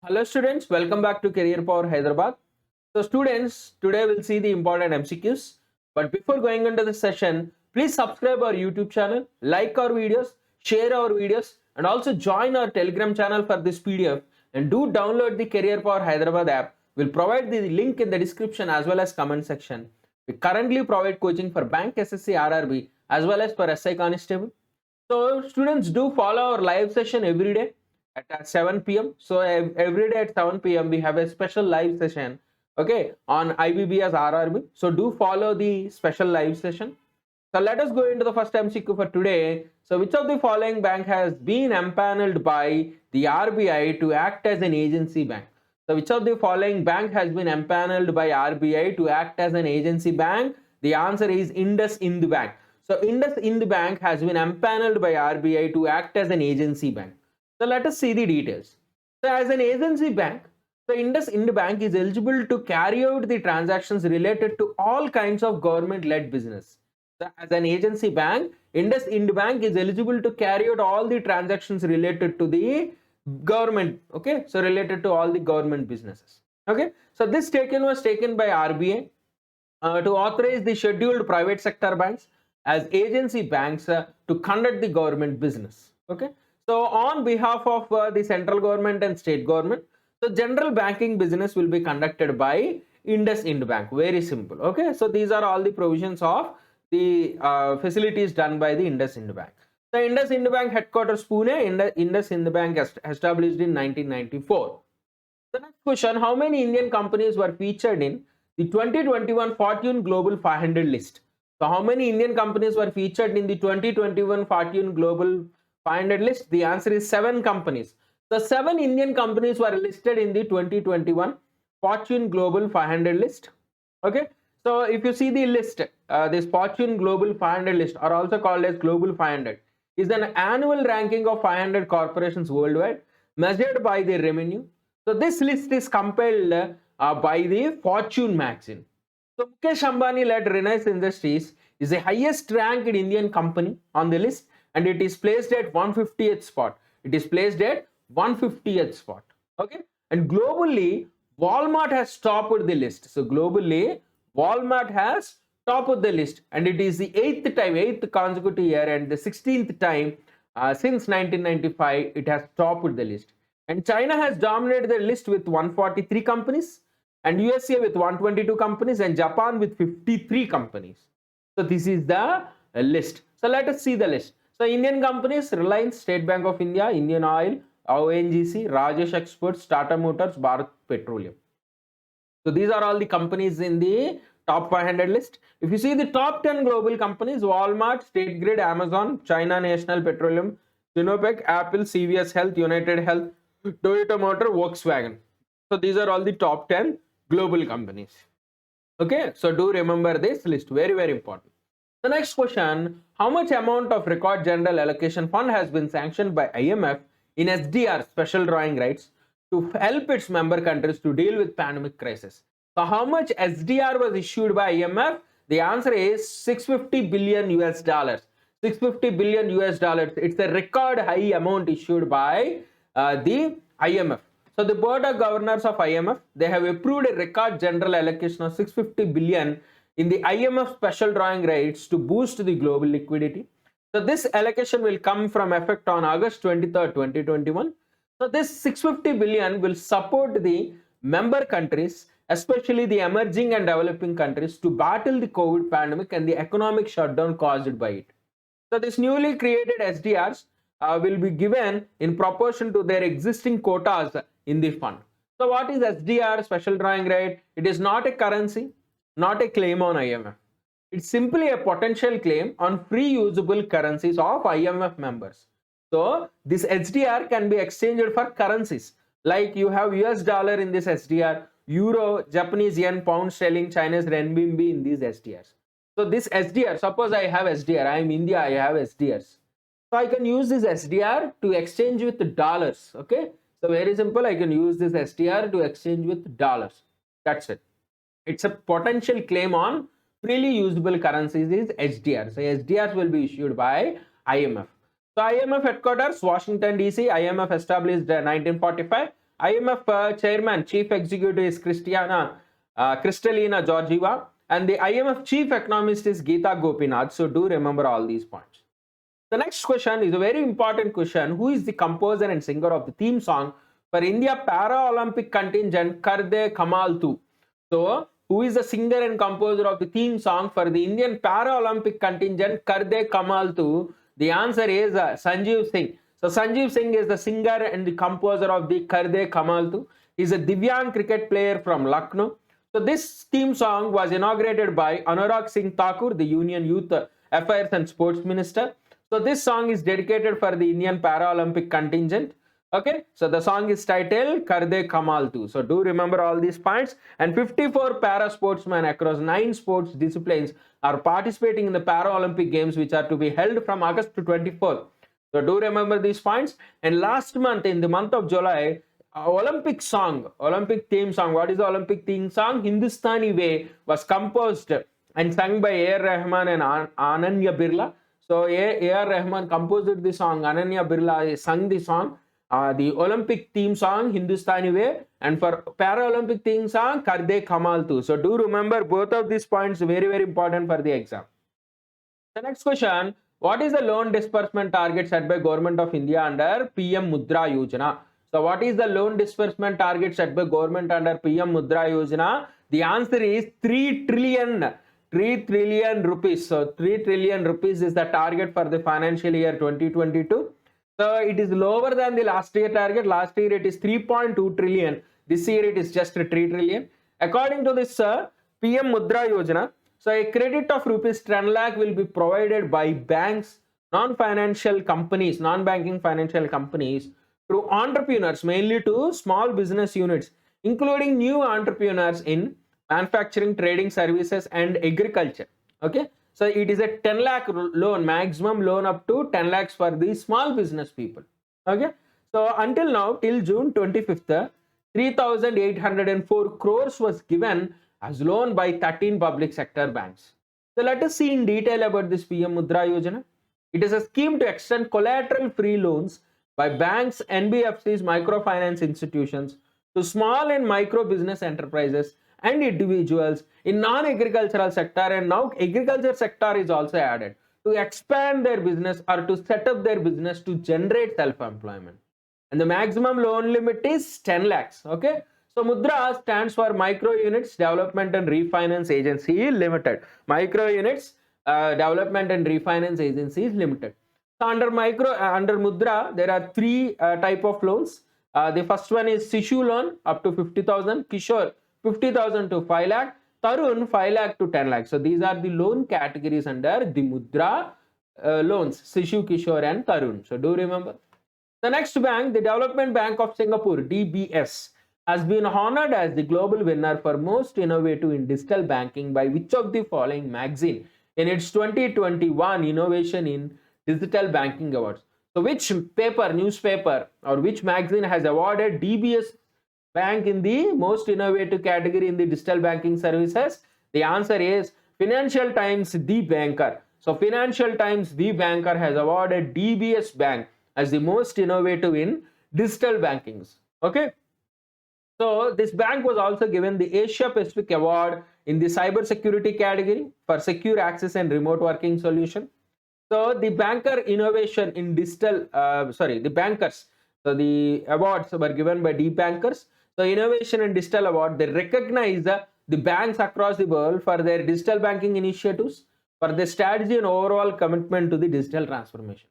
Hello students, welcome back to Career Power Hyderabad. So students, today we'll see the important MCQs. But before going into the session, please subscribe our YouTube channel, like our videos, share our videos, and also join our Telegram channel for this PDF. And do download the Career Power Hyderabad app. We'll provide the link in the description as well as comment section. We currently provide coaching for Bank SSC RRB as well as for SI Constable. So students, do follow our live session every day at 7 p.m. So every day at 7 p.m. we have a special live session, okay, on IBBS RRB. So do follow the special live session. So let us go into the first MCQ for today. So which of the following bank has been empaneled by the RBI to act as an agency bank? So which of the following bank has been empaneled by RBI to act as an agency bank? The answer is IndusInd Bank. So IndusInd Bank has been empaneled by RBI to act as an agency bank. So let us see the details. So as an agency bank, the IndusInd Bank is eligible to carry out the transactions related to all kinds of government-led business. So as an agency bank, IndusInd Bank is eligible to carry out all the transactions related to the government. Okay, so related to all the government businesses. Okay, so this was taken by RBI to authorize the scheduled private sector banks as agency banks to conduct the government business. Okay, so on behalf of the central government and state government, the general banking business will be conducted by IndusInd Bank. Very simple. Okay, so these are all the provisions of the facilities done by the IndusInd Bank. The IndusInd Bank headquarters Pune, IndusInd Bank established in 1994. The next question, how many Indian companies were featured in the 2021 Fortune Global 500 list? So how many Indian companies were featured in the 2021 Fortune Global 500 list? The answer is 7 companies. The 7 Indian companies were listed in the 2021 Fortune Global 500 list. Okay, so if you see the list, this Fortune Global 500 list, or also called as Global 500, is an annual ranking of 500 corporations worldwide measured by their revenue. So this list is compiled by the Fortune magazine. So Mukesh Ambani led Reliance Industries is the highest ranked Indian company on the list, and it is placed at 150th spot. It is placed at 150th spot. Okay, and globally, Walmart has topped the list. So globally, Walmart has topped the list, and it is the 8th consecutive year, and the 16th time since 1995 it has topped the list. And China has dominated the list with 143 companies, and USA with 122 companies, and Japan with 53 companies. So this is the list. So let us see the list. So Indian companies: Reliance, State Bank of India, Indian Oil, ONGC, Rajesh Exports, Tata Motors, Bharat Petroleum. So these are all the companies in the top 500 list. If you see the top 10 global companies: Walmart, State Grid, Amazon, China National Petroleum, Sinopec, Apple, CVS Health, United Health, Toyota Motor, Volkswagen. So these are all the top 10 global companies. Okay, so do remember this list, very, very important. The next question, how much amount of record general allocation fund has been sanctioned by IMF in SDR, special drawing rights, to help its member countries to deal with pandemic crisis? So how much SDR was issued by IMF? The answer is 650 billion US dollars. 650 billion US dollars. It's a record high amount issued by the IMF. So the board of governors of IMF, they have approved a record general allocation of 650 billion in the IMF special drawing rights to boost the global liquidity. So this allocation will come from effect on August 23rd, 2021. So this 650 billion will support the member countries, especially the emerging and developing countries, to battle the COVID pandemic and the economic shutdown caused by it. So this newly created SDRs will be given in proportion to their existing quotas in the fund. So what is SDR, special drawing right? It is not a currency, not a claim on IMF. It's simply a potential claim on free usable currencies of IMF members. So this SDR can be exchanged for currencies, like you have US dollar in this SDR, euro, Japanese yen, pound sterling, Chinese renminbi in these SDRs. So this SDR, suppose I have SDR, I am India, I have SDRs. So I can use this SDR to exchange with dollars. Okay, so very simple, I can use this SDR to exchange with dollars. That's it. It's a potential claim on freely usable currencies is SDR. So SDRs will be issued by IMF. So IMF headquarters, Washington DC. IMF established 1945. IMF chairman, chief executive is Kristalina Georgieva, and the IMF chief economist is Geeta Gopinath. So do remember all these points. The next question is a very important question. Who is the composer and singer of the theme song for India Paralympic contingent Kar De Kamal Tu? So, who is the singer and composer of the theme song for the Indian Paralympic contingent Kar De Kamal Tu? The answer is Sanjeev Singh. So, Sanjeev Singh is the singer and the composer of the Kar De Kamal Tu. He is a Divyang cricket player from Lucknow. So, this theme song was inaugurated by Anurag Singh Thakur, the Union Youth Affairs and Sports Minister. So this song is dedicated for the Indian Paralympic contingent. Okay, so the song is titled Kar De Kamal Tu. So do remember all these points. And 54 para sportsmen across 9 sports disciplines are participating in the Paralympic Games, which are to be held from August to 24th. So do remember these points. And last month, in the month of July, Olympic theme song. What is the Olympic theme song? Hindustani Way was composed and sung by A.R. Rahman and Ananya Birla. So A.R. Rahman composed the song, Ananya Birla sung the song, the Olympic theme song Hindustani Way, and for Paralympic theme song Kar De Kamal Tu. So do remember both of these points, very important for the exam. The next question, what is the loan disbursement target set by Government of India under PM Mudra Yojana? So what is the loan disbursement target set by government under PM Mudra Yojana? The answer is 3 trillion rupees. So 3 trillion rupees is the target for the financial year 2022. So it is lower than the last year target. Last year it is 3.2 trillion. This year it is just 3 trillion. According to this PM Mudra Yojana, so a credit of rupees 10 lakh will be provided by banks, non-banking financial companies to entrepreneurs, mainly to small business units, including new entrepreneurs in manufacturing, trading services and agriculture. Okay, so it is a 10 lakh loan, maximum loan up to 10 lakhs for the small business people. Okay, so until now, till June 25th, 3,804 crores was given as loan by 13 public sector banks. So let us see in detail about this PM Mudra Yojana. It is a scheme to extend collateral free loans by banks, NBFCs, microfinance institutions to small and micro business enterprises and individuals in non-agricultural sector, and now agriculture sector is also added, to expand their business or to set up their business to generate self-employment. And the maximum loan limit is 10 lakhs. Okay, so Mudra stands for Micro Units Development and Refinance Agency Limited. Micro Units Development and Refinance Agency Limited. So under Mudra, there are 3 type of loans. The first one is Sishu loan up to 50,000, Kishore 50,000 to 5 lakh, Tarun 5 lakh to 10 lakh. So these are the loan categories under the Mudra loans, Sishu, Kishore and Tarun. So do remember. The next bank, the Development Bank of Singapore, DBS, has been honored as the global winner for most innovative in digital banking by which of the following magazine in its 2021 Innovation in Digital Banking Awards. So which newspaper or which magazine has awarded DBS Bank in the most innovative category in the digital banking services? The answer is Financial Times The Banker. So Financial Times The Banker has awarded DBS Bank as the most innovative in digital bankings. Okay. So this bank was also given the Asia Pacific Award in the cyber security category for secure access and remote working solution. So the banker innovation in digital, the bankers. So the awards were given by D Bankers. So innovation and digital award, they recognize the banks across the world for their digital banking initiatives, for their strategy and overall commitment to the digital transformation.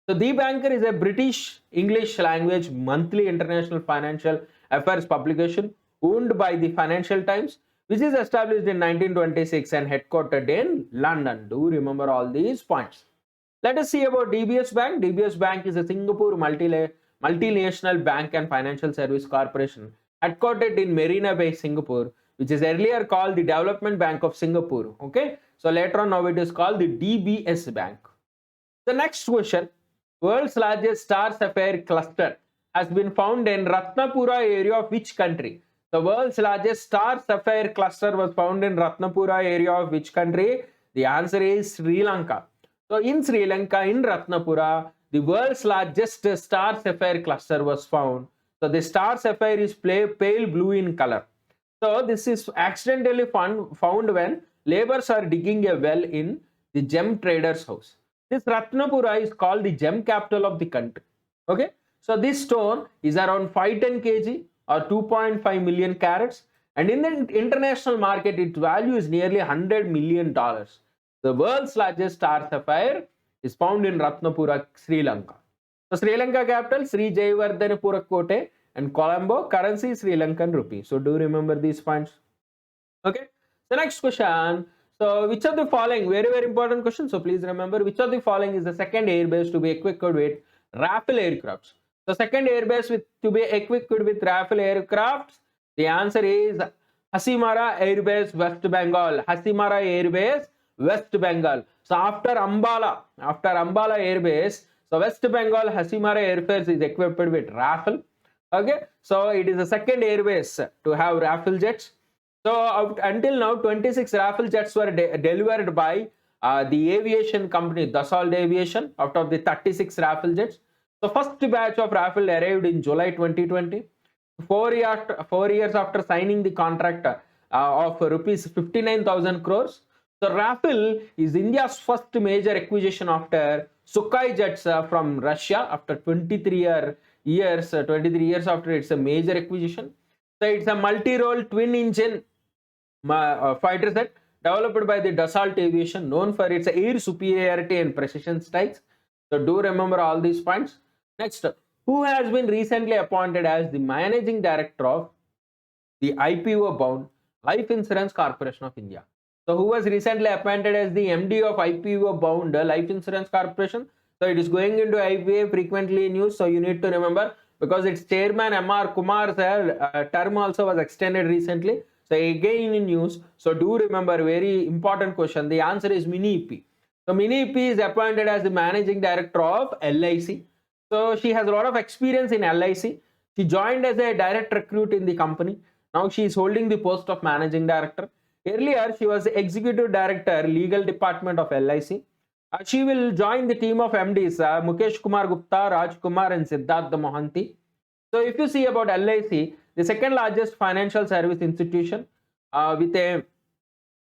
So The Banker is a British English language monthly international financial affairs publication owned by the Financial Times, which is established in 1926 and headquartered in London. Do remember all these points. Let us see about DBS Bank. DBS Bank is a Singapore multinational bank and financial service corporation headquartered in Marina Bay, Singapore, which is earlier called the Development Bank of Singapore. Okay, so later on now it is called the DBS Bank. The next question, world's largest star sapphire cluster has been found in Ratnapura area of which country? The world's largest star sapphire cluster was found in Ratnapura area of which country? The answer is Sri Lanka. So in Sri Lanka, in Ratnapura, the world's largest star sapphire cluster was found. So the star sapphire is pale blue in color. So this is accidentally found when laborers are digging a well in the gem trader's house. This Ratnapura is called the gem capital of the country. Okay, so this stone is around 510 kg or 2.5 million carats, and in the international market, its value is nearly $100 million. The world's largest star sapphire is found in Ratnapura, Sri Lanka. So Sri Lanka capital Sri Jayawardhanapura Kotte, and Colombo currency Sri Lankan rupee. So do remember these points. Okay. The next question. So which of the following, very important question. So please remember, which of the following is the second airbase to be equipped with Rafale aircrafts? The second airbase to be equipped with Rafale aircrafts. The answer is Hasimara Air Base, West Bengal. Hasimara Air Base, West Bengal. So after Ambala Air Base, so West Bengal Hasimara Air Base is equipped with Rafale. Okay, so it is the second airbase to have Rafale jets. So until now, 26 Rafale jets were delivered by the aviation company Dassault Aviation out of the 36 Rafale jets. So first batch of Rafale arrived in July 2020. 4 years after signing the contract of rupees 59,000 crores. So Rafale is India's first major acquisition after Sukhoi jets from Russia after 23 years after its a major acquisition. So it's a multi-role twin-engine fighter jet developed by the Dassault Aviation, known for its air superiority and precision strikes. So do remember all these points. Next, who has been recently appointed as the managing director of the IPO bound Life Insurance Corporation of India? So who was recently appointed as the MD of IPO bound Life Insurance Corporation? So it is going into IPO frequently in news. So you need to remember, because its chairman M.R. Kumar's term also was extended recently. So again in news. So do remember, very important question. The answer is Mini EP. So Mini EP is appointed as the managing director of LIC. So she has a lot of experience in LIC. She joined as a direct recruit in the company. Now she is holding the post of managing director. Earlier she was the executive director, legal department of LIC. She will join the team of MDs Mukesh Kumar Gupta, Raj Kumar, and Siddhartha Mohanty. So if you see about LIC, the second largest financial service institution with a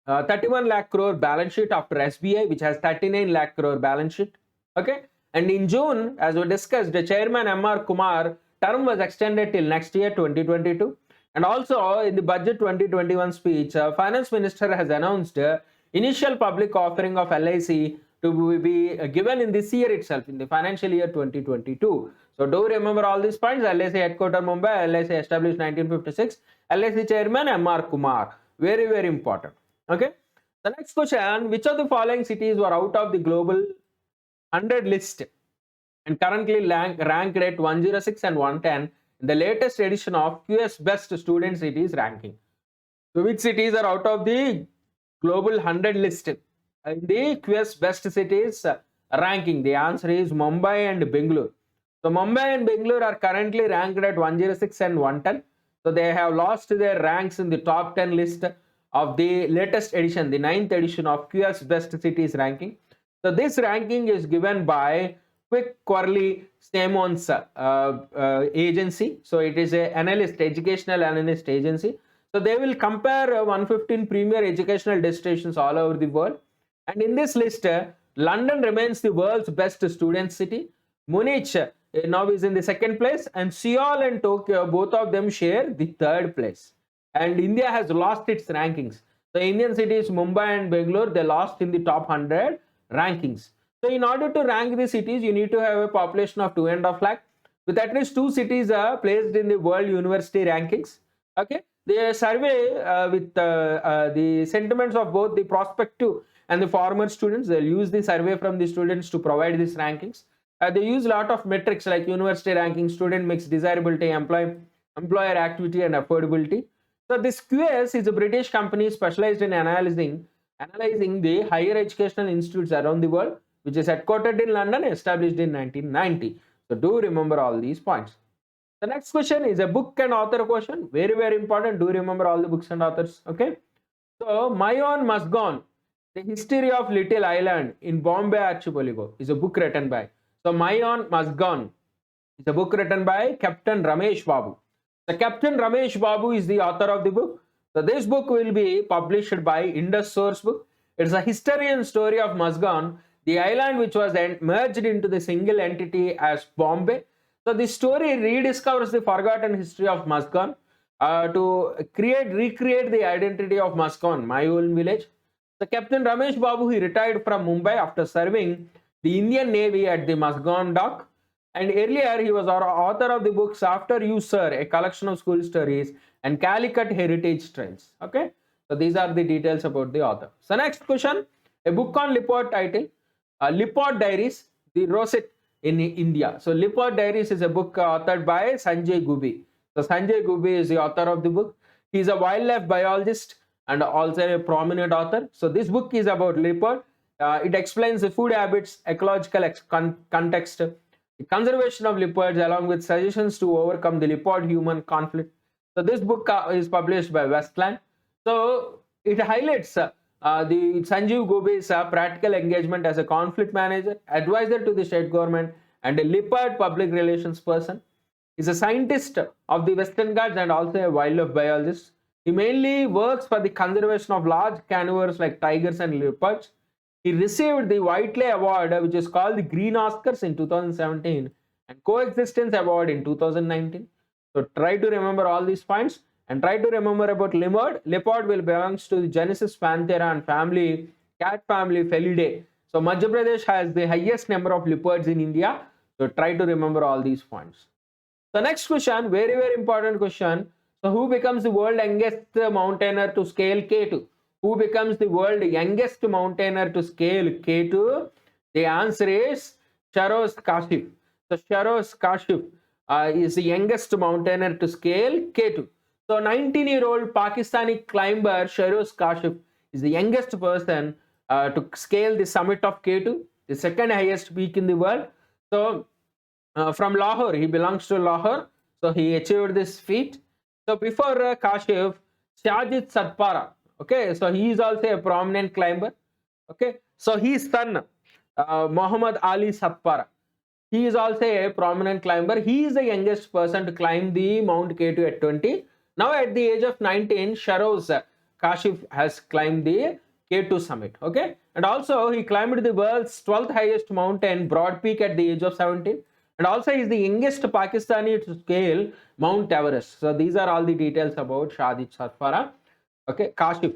31 lakh crore balance sheet after SBI, which has 39 lakh crore balance sheet. Okay, and in June, as we discussed, the chairman M.R. Kumar term was extended till next year 2022. And also in the budget 2021 speech, finance minister has announced initial public offering of LIC to be given in this year itself, in the financial year 2022. So do remember all these points. LIC headquarters Mumbai, LIC established 1956, LIC chairman M.R. Kumar. Very important. Okay. The next question, which of the following cities were out of the global 100 list and currently ranked at 106 and 110 in the latest edition of QS Best Student Cities ranking? So which cities are out of the global 100 list in the QS Best Cities ranking? The answer is Mumbai and Bengaluru. So Mumbai and Bengaluru are currently ranked at 106 and 110. So they have lost their ranks in the top 10 list of the latest edition, the 9th edition of QS Best Cities ranking. So this ranking is given by Quick Quarterly Simmons agency. So it is a educational analyst agency. So they will compare 115 premier educational destinations all over the world. And in this list, London remains the world's best student city. Munich now is in the second place, and Seoul and Tokyo, both of them share the third place. And India has lost its rankings. The Indian cities Mumbai and Bangalore, they lost in the top 100 rankings. So in order to rank the cities, you need to have a population of 2.5 lakh, with at least 2 cities placed in the world university rankings. Okay, the survey with the sentiments of both the prospective and the former students. They'll use the survey from the students to provide these rankings. They use a lot of metrics like university ranking, student mix, desirability, employer activity, and affordability. So this QS is a British company specialized in analyzing the higher educational institutes around the world, which is headquartered in London, established in 1990. So do remember all these points. The next question is a book and author question. Very important. Do remember all the books and authors. Okay. So Mayon Musgone, The History of Little Island in Bombay Archipelago, is a book written by. So Mayon Musgone, It's a book written by Captain Ramesh Babu. The Captain Ramesh Babu is the author of the book. So this book will be published by Indus Source Book. It's a history and story of Musgon, the island which was merged into the single entity as Bombay. So this story rediscovers the forgotten history of Musgon to recreate the identity of Musgon, my own village. The Captain Ramesh Babu, he retired from Mumbai after serving the Indian Navy at the Musgon dock. And earlier, he was our author of the books After You Sir, a collection of school stories, and Calicut Heritage Trails. Okay, so these are the details about the author. So next question, a book on Lippard title, Lippard Diaries, the Rosette in India. So Lippard Diaries is a book authored by Sanjay Gube. So Sanjay Gube is the author of the book. He is a wildlife biologist and also a prominent author. So this book is about leopard. It explains the food habits, ecological context, the conservation of leopards, along with suggestions to overcome the leopard-human conflict. So this book is published by Westland. So it highlights the Sanjeev Gobe's practical engagement as a conflict manager, advisor to the state government, and a leopard public relations person. He's a scientist of the Western Ghats and also a wildlife biologist. He mainly works for the conservation of large carnivores like tigers and leopards. He received the Whiteley Award, which is called the Green Oscars in 2017, and Coexistence Award in 2019. So try to remember all these points and try to remember about leopard. Leopard will belongs to the Genesis Panthera and family, cat family Felidae. So Madhya Pradesh has the highest number of leopards in India. So try to remember all these points. The next question, very, very important question. So who becomes the world youngest mountaineer to scale K2? Who becomes the world youngest mountaineer to scale K2? The answer is Sharoz Kashif. So Sharoz Kashif is the youngest mountaineer to scale K2. So 19-year-old Pakistani climber Sharoz Kashif is the youngest person to scale the summit of K2, the second highest peak in the world. So from Lahore, he belongs to Lahore. So he achieved this feat. So before Kashif, Shajid Satpara. Okay, so he is also a prominent climber. Okay, so his son Muhammad Ali Satpara, he is also a prominent climber. He is the youngest person to climb the Mount K2 at 20. Now at the age of 19, Sharoz Kashif has climbed the K2 summit. Okay, and also he climbed the world's 12th highest mountain, Broad Peak, at the age of 17. And also he is the youngest Pakistani to scale Mount Everest. So these are all the details about Shajid Satpara. Okay, Sharoz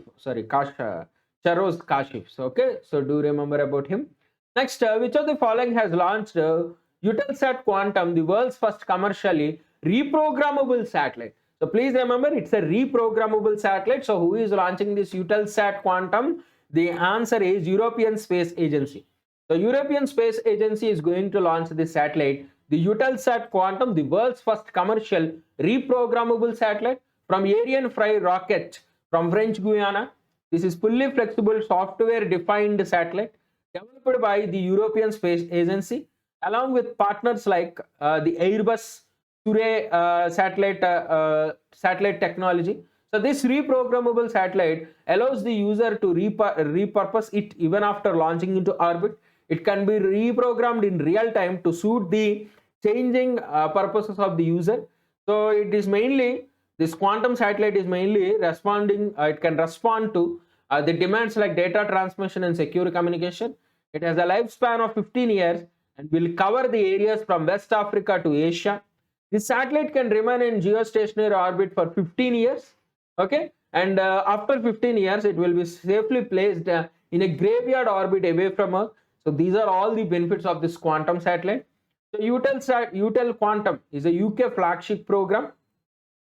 Kashif. So, okay, so do remember about him. Next, which of the following has launched Eutelsat Quantum, the world's first commercially reprogrammable satellite? So please remember, it's a reprogrammable satellite. So who is launching this Eutelsat Quantum? The answer is European Space Agency. So European Space Agency is going to launch this satellite, the Eutelsat Quantum, the world's first commercial reprogrammable satellite from Ariane 5 rocket from French Guiana. This is fully flexible software-defined satellite developed by the European Space Agency along with partners like the Airbus Surrey satellite technology. So this reprogrammable satellite allows the user to repurpose it even after launching into orbit. It can be reprogrammed in real time to suit the changing purposes of the user. So it is mainly, this quantum satellite is mainly responding, it can respond to the demands like data transmission and secure communication. It has a lifespan of 15 years and will cover the areas from West Africa to Asia. This satellite can remain in geostationary orbit for 15 years. Okay, and after 15 years, it will be safely placed in a graveyard orbit away from Earth. So these are all the benefits of this quantum satellite. So Eutel Quantum is a UK flagship program.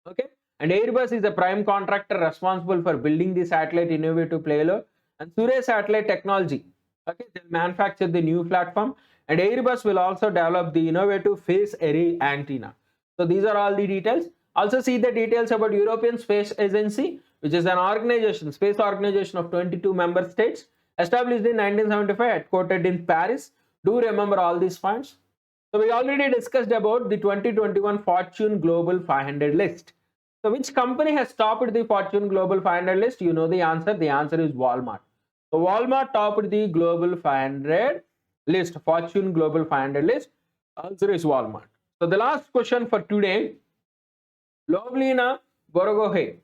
Okay, and Airbus is the prime contractor responsible for building the satellite innovative payload, and Surrey Satellite Technology, okay, they'll manufacture the new platform, and Airbus will also develop the innovative phase array antenna. So these are all the details. Also see the details about European Space Agency, which is an organization, space organization of 22 member states, established in 1975, headquartered in Paris. Do remember all these points. So we already discussed about the 2021 Fortune Global 500 list. So which company has topped the Fortune Global 500 list? You know the answer. The answer is Walmart. So Walmart topped the Global 500 list, Fortune Global 500 list. Answer is Walmart. So the last question for today, Lovlina Borogohe.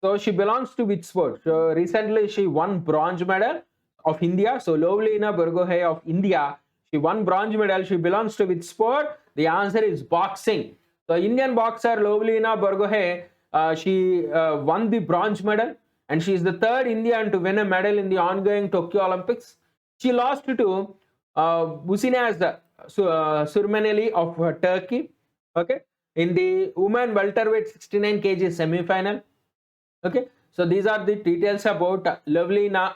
So she belongs to which sport? So recently she won bronze medal of India. So Lovlina Borogohe of India, she won bronze medal. She belongs to which sport? The answer is boxing. So Indian boxer Lovlina Borogohe, she won the bronze medal, and she is the third Indian to win a medal in the ongoing Tokyo Olympics. She lost to Businaz Surmaneli of Turkey. Okay, in the women welterweight 69 kg semi-final. Okay, so these are the details about Lovlina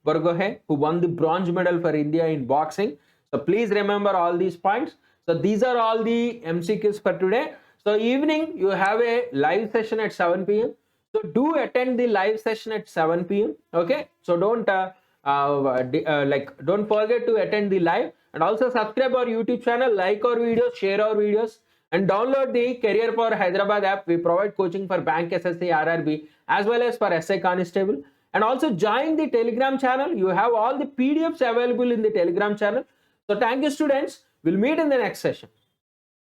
Borogohe, who won the bronze medal for India in boxing. So please remember all these points. So these are all the MCQs for today. So evening you have a live session at 7 p.m. So do attend the live session at 7 p.m. Okay, so don't don't forget to attend the live, and also subscribe our YouTube channel, like our videos, share our videos, and download the Career Power Hyderabad app. We provide coaching for Bank, SSC, RRB, as well as for SI Constable. And also join the Telegram channel. You have all the PDFs available in the Telegram channel. So thank you, students. We'll meet in the next session.